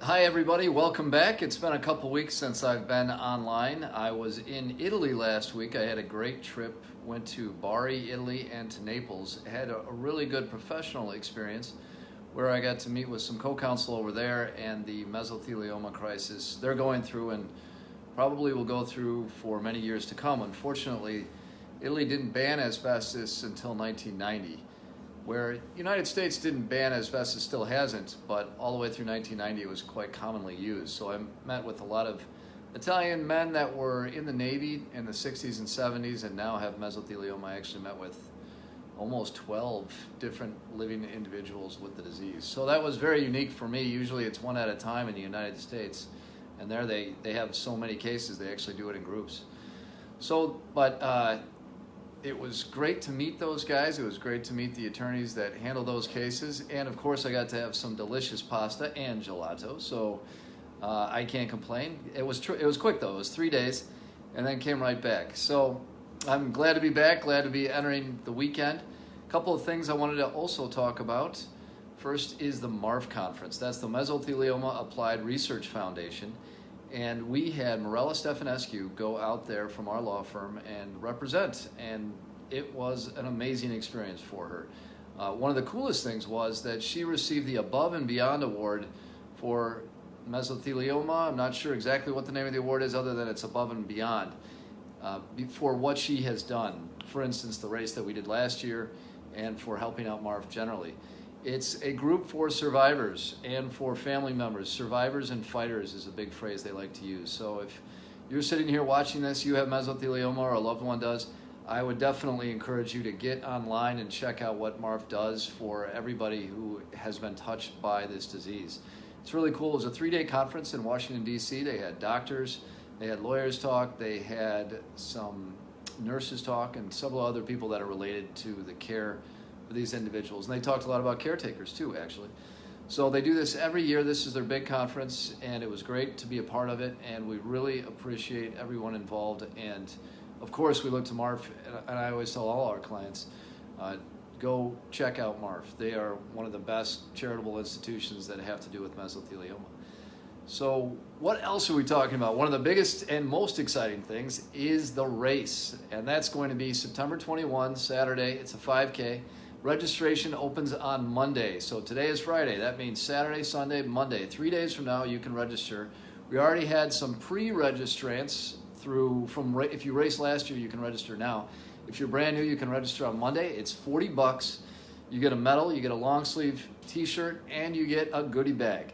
Hi everybody, welcome back. It's been a couple weeks since I've been online. I was in Italy last week. I had a great trip, went to Bari, Italy, and to Naples. Had a really good professional experience where I got to meet with some co-counsel over there and the mesothelioma crisis they're going through and probably will go through for many years to come. Unfortunately, Italy didn't ban asbestos until 1990. Where United States didn't ban asbestos, still hasn't, but all the way through 1990 it was quite commonly used. So I met with a lot of Italian men that were in the Navy in the 60s and 70s and now have mesothelioma. I actually met with almost 12 different living individuals with the disease. So that was very unique for me. Usually it's one at a time in the United States, and there they have so many cases, they actually do it in groups. But it was great to meet those guys. It was great to meet the attorneys that handle those cases. And of course, I got to have some delicious pasta and gelato. So I can't complain. It was quick though. It was 3 days and then came right back. So I'm glad to be back, glad to be entering the weekend. A couple of things I wanted to also talk about. First is the MARF conference. That's the Mesothelioma Applied Research Foundation. And we had Mirella Stefanescu go out there from our law firm and represent, and it was an amazing experience for her. One of the coolest things was that she received the Above and Beyond Award for mesothelioma. I'm not sure exactly what the name of the award is other than it's Above and Beyond for what she has done. For instance, the race that we did last year and for helping out MARF generally. It's a group for survivors and for family members. Survivors and fighters is a big phrase they like to use. So if you're sitting here watching this, you have mesothelioma or a loved one does, I would definitely encourage you to get online and check out what MARF does for everybody who has been touched by this disease. It's really cool. It was a 3-day conference in Washington, D.C. They had doctors, they had lawyers talk, they had some nurses talk, and several other people that are related to the care for these individuals. And they talked a lot about caretakers too, actually. So they do this every year. This is their big conference, and it was great to be a part of it, and we really appreciate everyone involved. And of course, we look to MARF, and I always tell all our clients, go check out MARF. They are one of the best charitable institutions that have to do with mesothelioma. So what else are we talking about? One of the biggest and most exciting things is the race, and that's going to be September 21, Saturday. It's a 5K. Registration opens on Monday. So today is Friday. That means Saturday, Sunday, Monday. 3 days from now, you can register. We already had some pre-registrants if you raced last year, you can register now. If you're brand new, you can register on Monday. It's $40. You get a medal, you get a long sleeve t-shirt, and you get a goodie bag.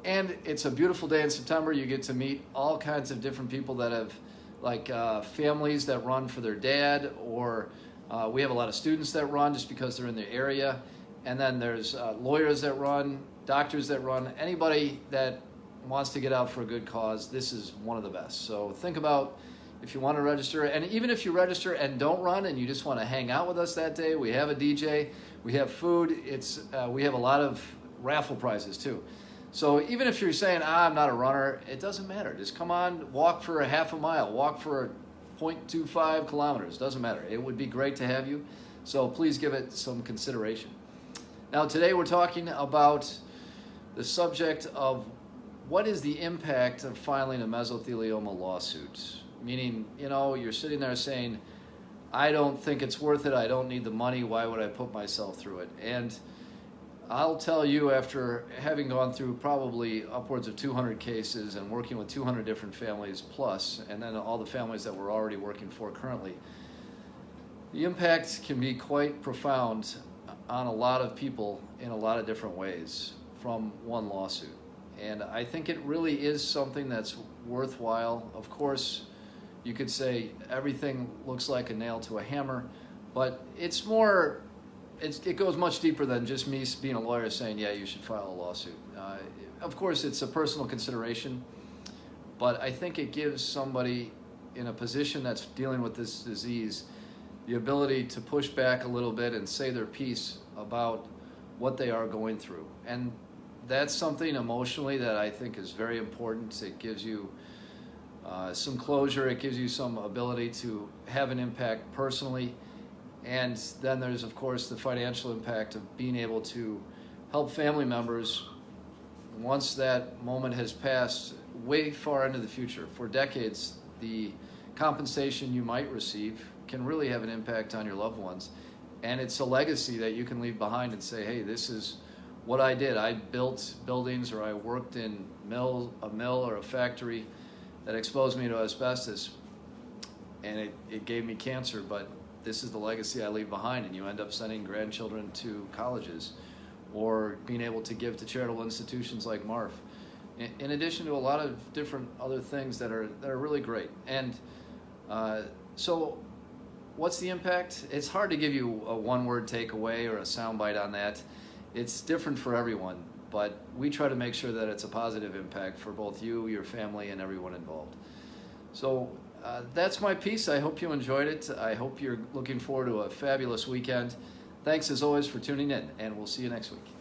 And it's a beautiful day in September. You get to meet all kinds of different people that have, families that run for their dad, or we have a lot of students that run just because they're in the area. And then there's lawyers that run, doctors that run, anybody that wants to get out for a good cause. This is one of the best. So think about if you want to register, and even if you register and don't run and you just want to hang out with us that day, we have a DJ, we have food, we have a lot of raffle prizes too. So even if you're saying, I'm not a runner, it doesn't matter. Just come on, walk for a half a mile, walk for 0.25 kilometers, doesn't matter. It would be great to have you, so please give it some consideration. Now today we're talking about the subject of what is the impact of filing a mesothelioma lawsuit? Meaning, you're sitting there saying, I don't think it's worth it, I don't need the money, why would I put myself through it? And I'll tell you, after having gone through probably upwards of 200 cases and working with 200 different families plus, and then all the families that we're already working for currently, the impact can be quite profound on a lot of people in a lot of different ways from one lawsuit. And I think it really is something that's worthwhile. Of course, you could say everything looks like a nail to a hammer, but it goes much deeper than just me being a lawyer saying, yeah, you should file a lawsuit. Of course, it's a personal consideration, but I think it gives somebody in a position that's dealing with this disease the ability to push back a little bit and say their piece about what they are going through. And that's something emotionally that I think is very important. It gives you some closure. It gives you some ability to have an impact personally. And then there's, of course, the financial impact of being able to help family members once that moment has passed way far into the future, for decades, the compensation you might receive can really have an impact on your loved ones. And it's a legacy that you can leave behind and say, hey, this is what I did. I built buildings, or I worked in a mill or a factory that exposed me to asbestos, and it gave me cancer, but this is the legacy I leave behind. And you end up sending grandchildren to colleges, or being able to give to charitable institutions like MARF, in addition to a lot of different other things that are really great. And so what's the impact? It's hard to give you a one-word takeaway or a soundbite on that. It's different for everyone, but we try to make sure that it's a positive impact for both you, your family, and everyone involved. So that's my piece. I hope you enjoyed it. I hope you're looking forward to a fabulous weekend. Thanks as always for tuning in, and we'll see you next week.